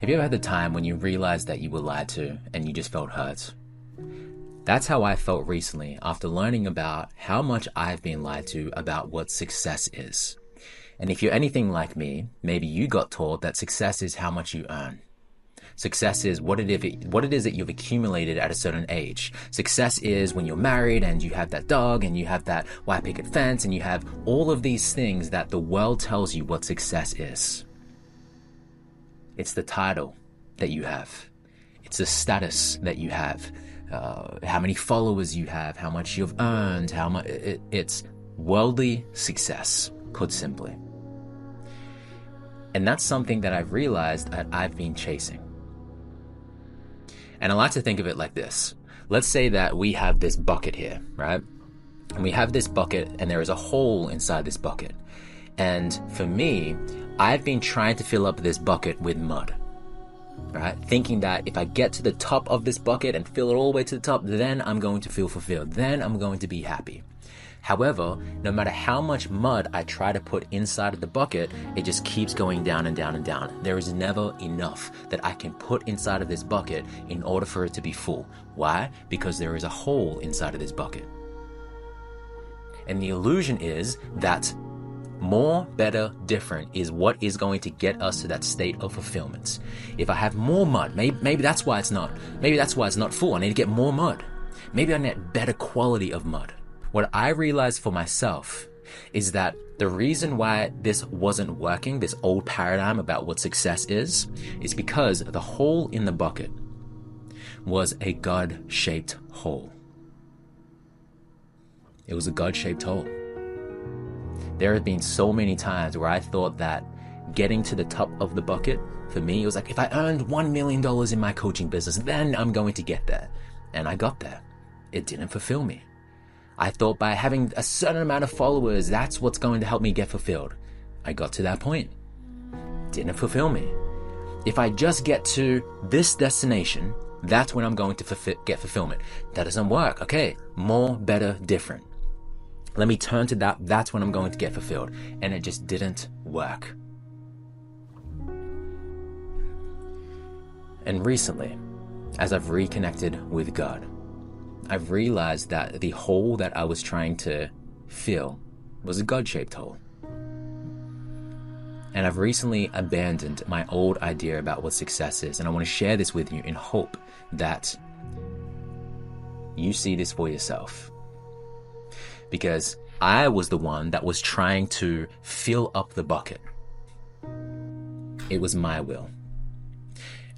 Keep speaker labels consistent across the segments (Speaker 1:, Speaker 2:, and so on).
Speaker 1: Have you ever had the time when you realized that you were lied to and you just felt hurt? That's how I felt recently after learning about how much I've been lied to about what success is. And if you're anything like me, maybe you got told that success is how much you earn. Success is what it is that you've accumulated at a certain age. Success is when you're married and you have that dog and you have that white picket fence and you have all of these things that the world tells you what success is. It's the title that you have. It's the status that you have. How many followers you have, how much you've earned, it's worldly success, put simply. And that's something that I've realized that I've been chasing. And I like to think of it like this. Let's say that we have this bucket here, right? And we have this bucket and there is a hole inside this bucket. And for me, I've been trying to fill up this bucket with mud, right? Thinking that if I get to the top of this bucket and fill it all the way to the top, then I'm going to feel fulfilled. Then I'm going to be happy. However, no matter how much mud I try to put inside of the bucket, it just keeps going down and down and down. There is never enough that I can put inside of this bucket in order for it to be full. Why? Because there is a hole inside of this bucket. And the illusion is that more, better, different is what is going to get us to that state of fulfillment. If I have more mud, maybe that's why it's not full. I need to get more mud. Maybe I need better quality of mud. What I realized for myself is that the reason why this wasn't working, this old paradigm about what success is because the hole in the bucket was a God-shaped hole. It was a God-shaped hole. There have been so many times where I thought that getting to the top of the bucket, for me, it was like, if I earned $1 million in my coaching business, then I'm going to get there. And I got there. It didn't fulfill me. I thought by having a certain amount of followers, that's what's going to help me get fulfilled. I got to that point. Didn't fulfill me. If I just get to this destination, that's when I'm going to get fulfillment. That doesn't work. Okay, more, better, different. Let me turn to that. That's when I'm going to get fulfilled. And it just didn't work. And recently, as I've reconnected with God, I've realized that the hole that I was trying to fill was a God-shaped hole. And I've recently abandoned my old idea about what success is. And I want to share this with you in hope that you see this for yourself. Because I was the one that was trying to fill up the bucket. It was my will.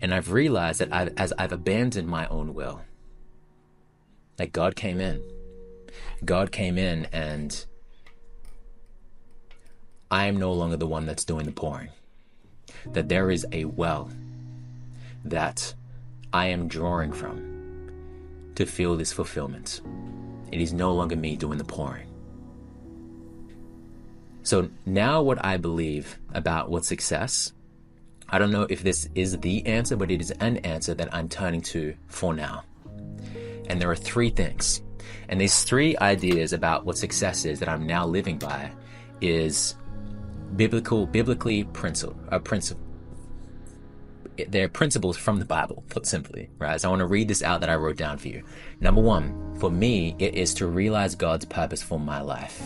Speaker 1: And I've realized that as I've abandoned my own will, that God came in. God came in and I am no longer the one that's doing the pouring. That there is a well that I am drawing from to feel this fulfillment. It is no longer me doing the pouring. So now what I believe about what success, I don't know if this is the answer, but it is an answer that I'm turning to for now. And there are three things. And these three ideas about what success is that I'm now living by is biblically they're principles from the Bible, put simply, right? So I want to read this out that I wrote down for you. Number one, for me, it is to realize God's purpose for my life.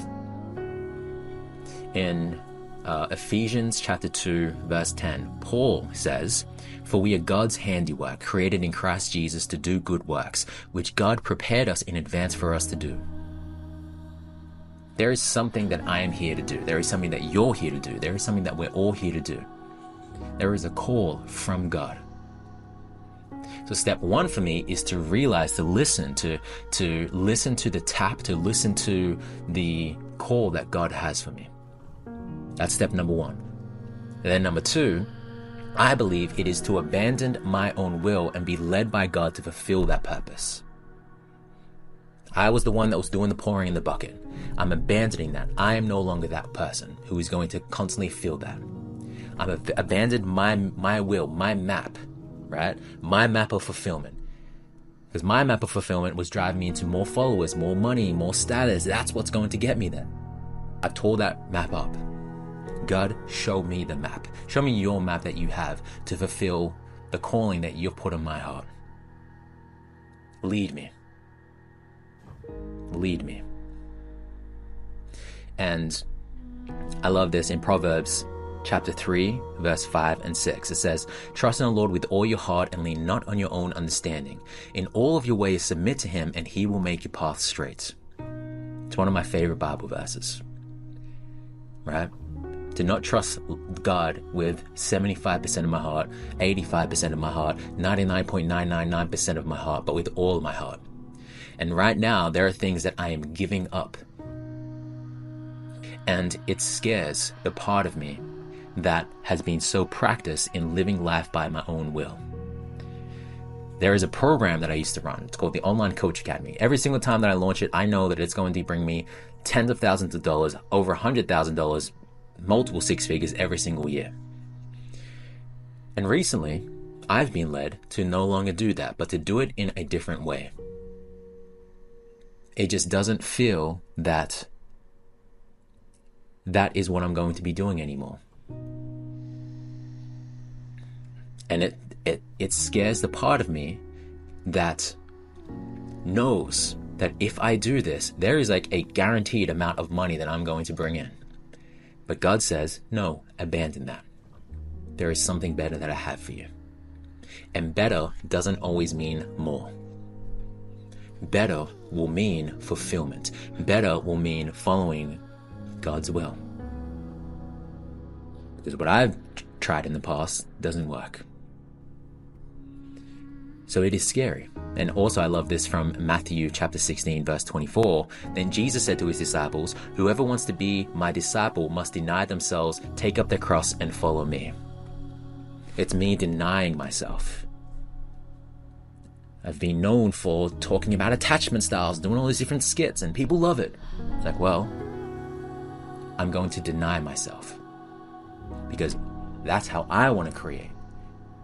Speaker 1: In Ephesians chapter 2, verse 10, Paul says, "For we are God's handiwork, created in Christ Jesus to do good works, which God prepared us in advance for us to do." There is something that I am here to do. There is something that you're here to do. There is something that we're all here to do. There is a call from God. So step one for me is to realize, to listen to the tap, to listen to the call that God has for me. That's step number one. And then number two, I believe it is to abandon my own will and be led by God to fulfill that purpose. I was the one that was doing the pouring in the bucket. I'm abandoning that. I am no longer that person who is going to constantly feel that. I've abandoned my will, my map, right? My map of fulfillment. Because my map of fulfillment was driving me into more followers, more money, more status. That's what's going to get me there. I tore that map up. God, show me the map. Show me your map that you have to fulfill the calling that you've put in my heart. Lead me. Lead me. And I love this in Proverbs chapter 3, verse 5 and 6. It says, "Trust in the Lord with all your heart and lean not on your own understanding. In all of your ways submit to him, and he will make your path straight." It's one of my favorite Bible verses, right? To not trust God with 75% of my heart, 85% of my heart, 99.999% of my heart, but with all of my heart. And right now, there are things that I am giving up. And it scares the part of me that has been so practiced in living life by my own will. There is a program that I used to run. It's called the Online Coach Academy. Every single time that I launch it, I know that it's going to bring me tens of thousands of dollars, over $100,000, multiple six figures every single year. And recently, I've been led to no longer do that, but to do it in a different way. It just doesn't feel that that is what I'm going to be doing anymore. And it scares the part of me that knows that if I do this, there is like a guaranteed amount of money that I'm going to bring in. But God says, no, abandon that. There is something better that I have for you. And better doesn't always mean more. Better will mean fulfillment. Better will mean following God's will. Because what I've tried in the past doesn't work. So it is scary. And also I love this from Matthew chapter 16 verse 24. Then Jesus said to his disciples, "Whoever wants to be my disciple must deny themselves, take up their cross and follow me." It's me denying myself. I've been known for talking about attachment styles, doing all these different skits, and people love it. It's like, well, I'm going to deny myself because that's how I want to create.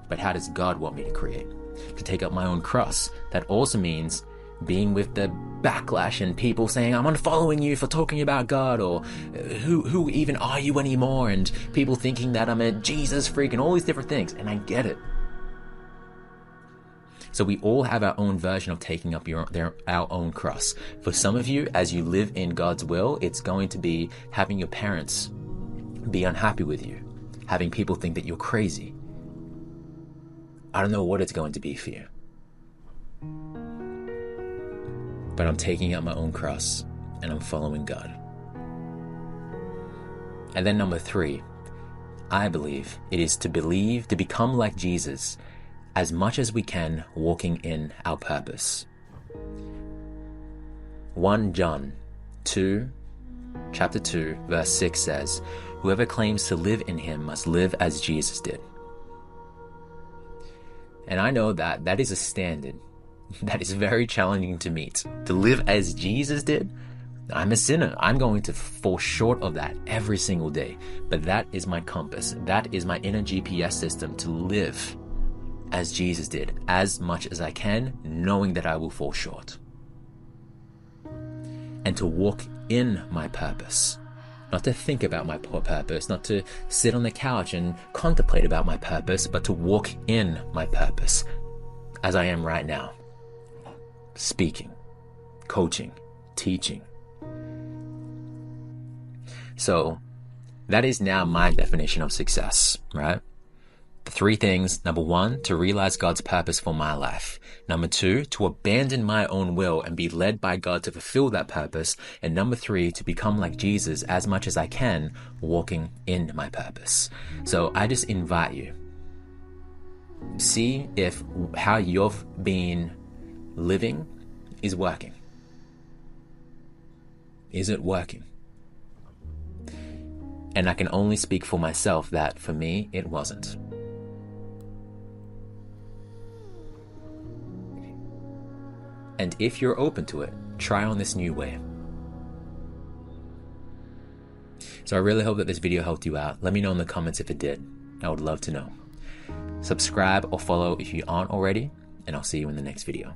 Speaker 1: But how does God want me to create? To take up my own cross. That also means being with the backlash and people saying, "I'm unfollowing you for talking about God," or who even are you anymore? And people thinking that I'm a Jesus freak and all these different things. And I get it. So we all have our own version of taking up our own cross. For some of you, as you live in God's will, it's going to be having your parents be unhappy with you, having people think that you're crazy. I don't know what it's going to be for you. But I'm taking up my own cross and I'm following God. And then number 3, I believe it is to become like Jesus as much as we can, walking in our purpose. 1 John chapter 2, verse 6 says, "Whoever claims to live in him must live as Jesus did." And I know that that is a standard that is very challenging to meet. To live as Jesus did, I'm a sinner. I'm going to fall short of that every single day. But that is my compass. That is my inner GPS system to live as Jesus did, as much as I can, knowing that I will fall short. And to walk in my purpose. Not to think about my purpose, not to sit on the couch and contemplate about my purpose, but to walk in my purpose, as I am right now. Speaking, coaching, teaching. So that is now my definition of success, right? The 3 things: number 1, to realize God's purpose for my life. Number 2, to abandon my own will and be led by God to fulfill that purpose. And number 3, to become like Jesus as much as I can, walking in my purpose. So I just invite you, see if how you've been living is working. Is it working? And I can only speak for myself that for me, it wasn't. And if you're open to it, try on this new way. So I really hope that this video helped you out. Let me know in the comments if it did. I would love to know. Subscribe or follow if you aren't already, and I'll see you in the next video.